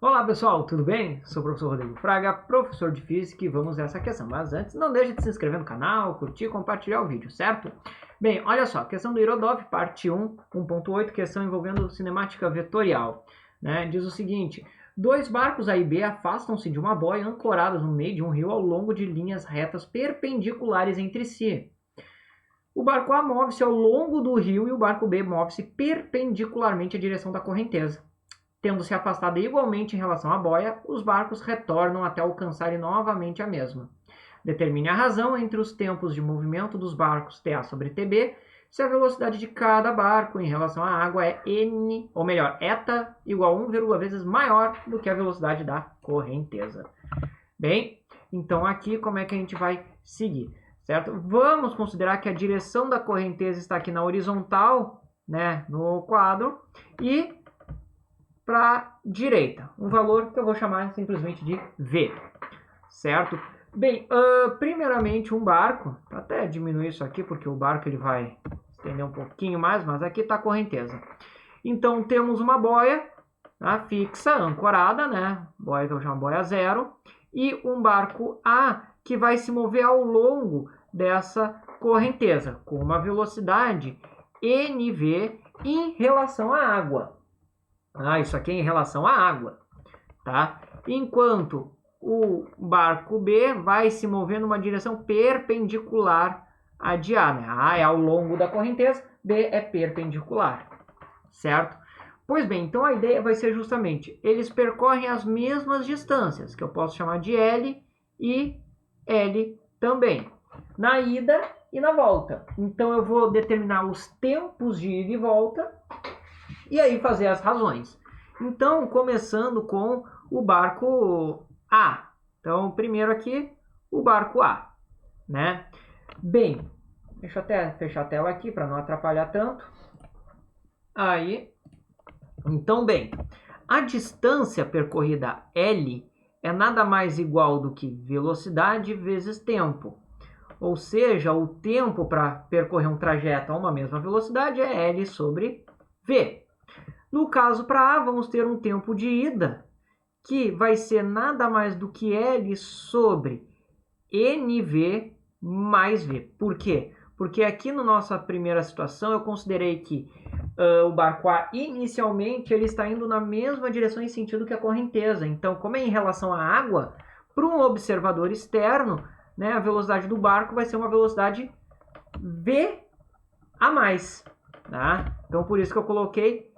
Olá pessoal, tudo bem? Sou o professor Rodrigo Fraga, professor de Física e vamos nessa questão. Mas antes, não deixe de se inscrever no canal, curtir e compartilhar o vídeo, certo? Bem, olha só, questão do Irodov, parte 1, 1.8, questão envolvendo cinemática vetorial. Diz o seguinte: dois barcos A e B afastam-se de uma boia ancoradas no meio de um rio ao longo de linhas retas perpendiculares entre si. O barco A move-se ao longo do rio e o barco B move-se perpendicularmente à direção da correnteza. Tendo se afastado igualmente em relação à boia, os barcos retornam até alcançarem novamente a mesma. Determine a razão entre os tempos de movimento dos barcos TA sobre TB, se a velocidade de cada barco em relação à água é n, ou melhor, eta igual a 1, vezes maior do que a velocidade da correnteza. Bem, então aqui como é que a gente vai seguir, certo? Vamos considerar que a direção da correnteza está aqui na horizontal, no quadro, e para a direita, um valor que eu vou chamar simplesmente de V, certo? Bem, primeiramente um barco, até diminuir isso aqui porque o barco ele vai estender um pouquinho mais, mas aqui está a correnteza. Então temos uma boia fixa, ancorada, boia que eu chamo boia 0, e um barco A que vai se mover ao longo dessa correnteza com uma velocidade NV em relação à água. Isso aqui é em relação à água, tá? Enquanto o barco B vai se mover numa direção perpendicular à de A, A é ao longo da correnteza, B é perpendicular, certo? Pois bem, então a ideia vai ser justamente, eles percorrem as mesmas distâncias, que eu posso chamar de L e L também, na ida e na volta. Então eu vou determinar os tempos de ida e volta, e aí fazer as razões. Então, começando com o barco A. Então, primeiro aqui, o barco A, Bem, deixa eu até fechar a tela aqui para não atrapalhar tanto. Aí, então, bem, a distância percorrida L é nada mais igual do que velocidade vezes tempo. Ou seja, o tempo para percorrer um trajeto a uma mesma velocidade é L sobre V. No caso para A, vamos ter um tempo de ida, que vai ser nada mais do que L sobre NV mais V. Por quê? Porque aqui na nossa primeira situação, eu considerei que o barco A, inicialmente, ele está indo na mesma direção e sentido que a correnteza. Então, como é em relação à água, para um observador externo, a velocidade do barco vai ser uma velocidade V a mais. Então, por isso que eu coloquei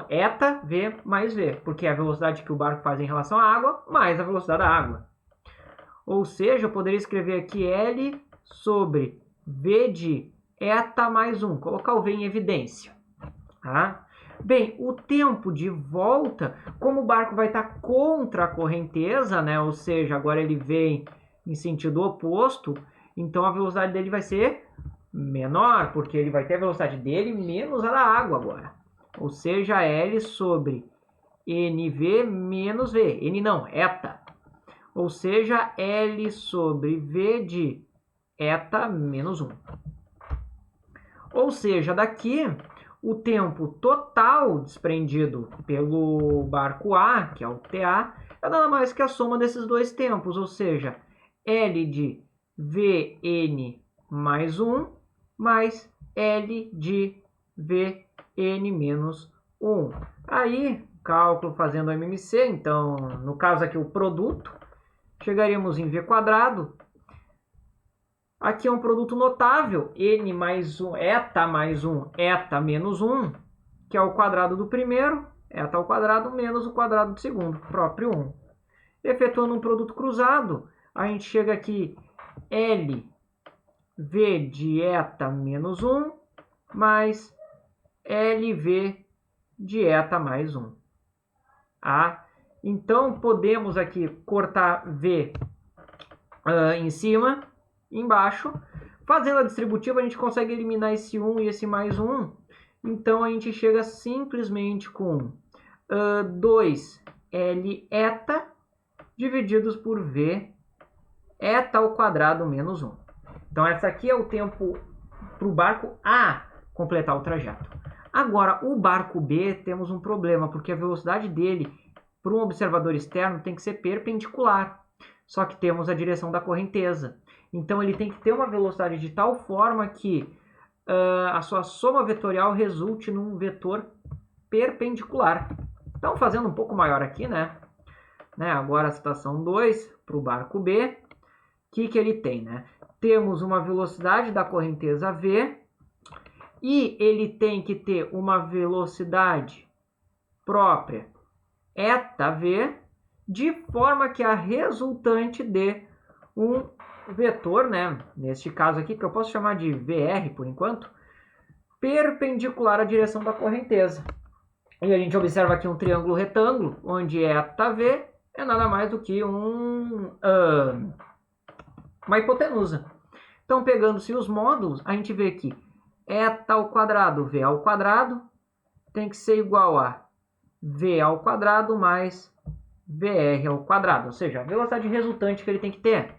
eta V mais V, porque é a velocidade que o barco faz em relação à água, mais a velocidade da água. Ou seja, eu poderia escrever aqui L sobre V de eta mais 1, colocar o V em evidência. Bem, o tempo de volta, como o barco vai estar contra a correnteza, ou seja, agora ele vem em sentido oposto, então a velocidade dele vai ser menor, porque ele vai ter a velocidade dele menos a da água agora. Ou seja, L sobre NV menos V. N não, eta. Ou seja, L sobre V de eta menos 1. Ou seja, daqui o tempo total desprendido pelo barco A, que é o TA, é nada mais que a soma desses dois tempos. Ou seja, L de Vn mais 1 mais L de Vn menos 1. Aí, cálculo fazendo MMC, então, no caso aqui o produto, chegaríamos em V quadrado. Aqui é um produto notável, N mais 1, eta mais 1, eta menos 1, que é o quadrado do primeiro, eta ao quadrado menos o quadrado do segundo, próprio 1. Efetuando um produto cruzado, a gente chega aqui L V de eta menos 1 mais LV de eta mais 1. Então, podemos aqui cortar V em cima, embaixo. Fazendo a distributiva, a gente consegue eliminar esse 1 e esse mais 1. Então, a gente chega simplesmente com 2L eta divididos por V eta ao quadrado menos 1. Então, essa aqui é o tempo para o barco A completar o trajeto. Agora, o barco B temos um problema, porque a velocidade dele para um observador externo tem que ser perpendicular. Só que temos a direção da correnteza. Então ele tem que ter uma velocidade de tal forma que a sua soma vetorial resulte num vetor perpendicular. Então, fazendo um pouco maior aqui, né? Agora a situação 2 para o barco B. O que ele tem, né? Temos uma velocidade da correnteza V e ele tem que ter uma velocidade própria ℏV, de forma que a resultante dê um vetor, né? Neste caso aqui, que eu posso chamar de VR por enquanto, perpendicular à direção da correnteza. E a gente observa aqui um triângulo retângulo, onde ℏV é nada mais do que uma hipotenusa. Então, pegando-se os módulos, a gente vê que ℏ ao quadrado, V ao quadrado, tem que ser igual a V ao quadrado mais VR ao quadrado, ou seja, a velocidade resultante que ele tem que ter.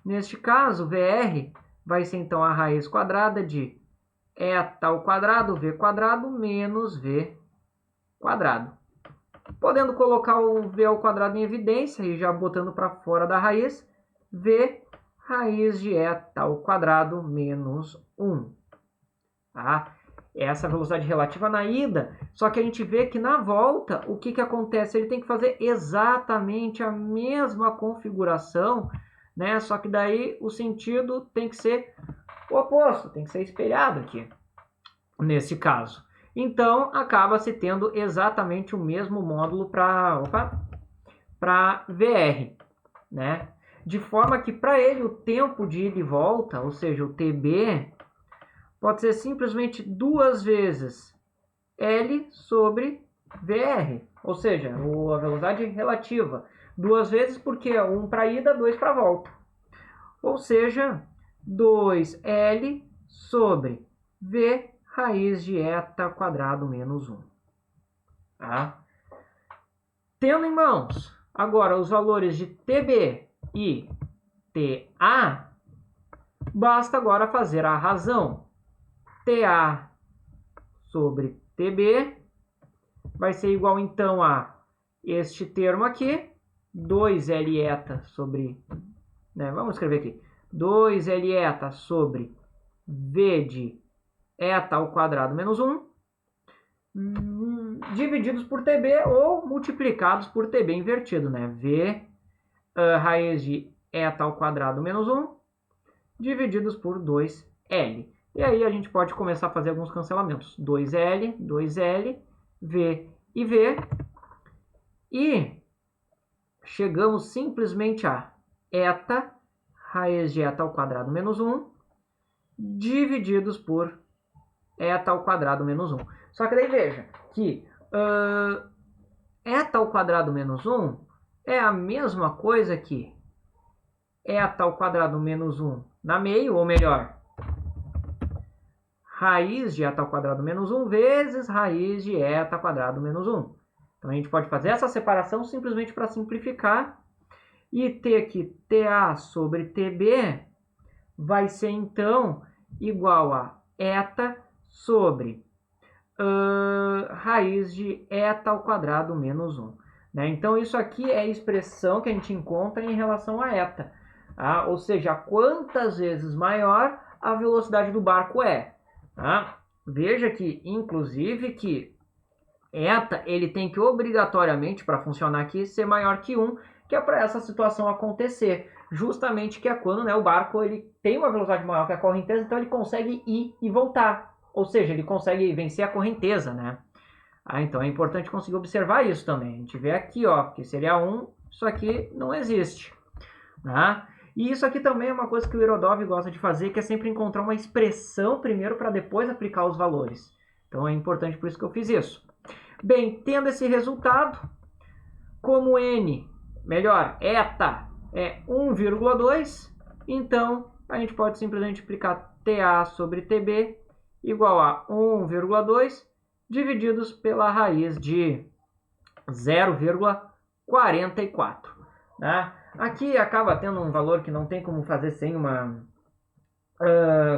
Neste caso, VR vai ser então a raiz quadrada de ℏ ao quadrado, V quadrado, menos V quadrado. Podendo colocar o V ao quadrado em evidência e já botando para fora da raiz, V raiz de ℏ ao quadrado menos 1. Tá? Essa velocidade relativa na ida, só que a gente vê que na volta, o que acontece? Ele tem que fazer exatamente a mesma configuração, né? Só que daí o sentido tem que ser o oposto, tem que ser espelhado aqui, nesse caso. Então, acaba se tendo exatamente o mesmo módulo para VR, né? De forma que para ele o tempo de ida e volta, ou seja, o TB, pode ser simplesmente 2 vezes L sobre VR, ou seja, a velocidade relativa. 2 vezes porque é 1 para ida, 2 para volta. Ou seja, 2L sobre V raiz de ℏ quadrado menos 1. Tá? Tendo em mãos agora os valores de TB e TA, basta agora fazer a razão. TA sobre TB vai ser igual então a este termo aqui, 2L sobre, vamos escrever aqui, 2L sobre V de ℏ ao quadrado menos 1, divididos por TB ou multiplicados por TB invertido, né? V raiz de ℏ ao quadrado menos 1, divididos por 2L. E aí a gente pode começar a fazer alguns cancelamentos. 2L, 2L, V e V. E chegamos simplesmente a ℏ raiz de ℏ ao quadrado menos 1, divididos por ℏ ao quadrado menos 1. Só que daí veja que ℏ ao quadrado menos 1 é a mesma coisa que ℏ ao quadrado menos 1 na meio, ou melhor, raiz de ℏ ao quadrado menos 1 vezes raiz de ℏ ao quadrado menos 1. Então, a gente pode fazer essa separação simplesmente para simplificar e ter que TA sobre TB vai ser, então, igual a ℏ sobre raiz de ℏ ao quadrado menos 1. Né? Então, isso aqui é a expressão que a gente encontra em relação a ℏ. Tá? Ou seja, quantas vezes maior a velocidade do barco é. Tá? Veja que, inclusive, que ℏ ele tem que obrigatoriamente, para funcionar aqui, ser maior que 1, que é para essa situação acontecer. Justamente que é quando o barco ele tem uma velocidade maior que a correnteza, então ele consegue ir e voltar. Ou seja, ele consegue vencer a correnteza, né? Então é importante conseguir observar isso também. A gente vê aqui, ó, que seria 1, isso aqui não existe. Tá? E isso aqui também é uma coisa que o Irodov gosta de fazer, que é sempre encontrar uma expressão primeiro para depois aplicar os valores. Então é importante, por isso que eu fiz isso. Bem, tendo esse resultado, como N, melhor, ℏ é 1,2, então a gente pode simplesmente aplicar TA sobre TB igual a 1,2 divididos pela raiz de 0,44. Né? Aqui acaba tendo um valor que não tem como fazer sem uma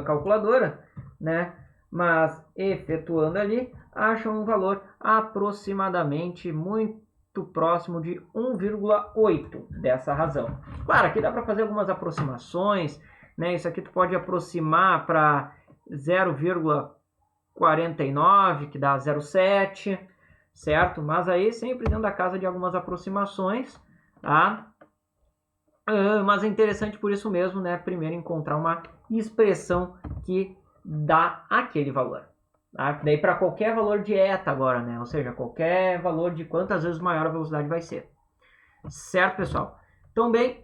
calculadora, né? mas efetuando ali, acham um valor aproximadamente muito próximo de 1,8 dessa razão. Claro, aqui dá para fazer algumas aproximações, né? Isso aqui tu pode aproximar para 0,49, que dá 0,7, certo? Mas aí sempre dentro da casa de algumas aproximações, tá? Mas é interessante por isso mesmo, né? Primeiro encontrar uma expressão que dá aquele valor. Tá? Daí para qualquer valor de eta agora, né? Ou seja, qualquer valor de quantas vezes maior a velocidade vai ser. Certo, pessoal? Então, bem,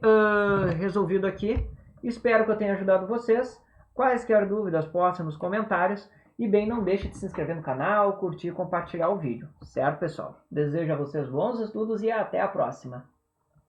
resolvido aqui. Espero que eu tenha ajudado vocês. Quaisquer dúvidas, postem nos comentários. E bem, não deixe de se inscrever no canal, curtir e compartilhar o vídeo. Certo, pessoal? Desejo a vocês bons estudos e até a próxima.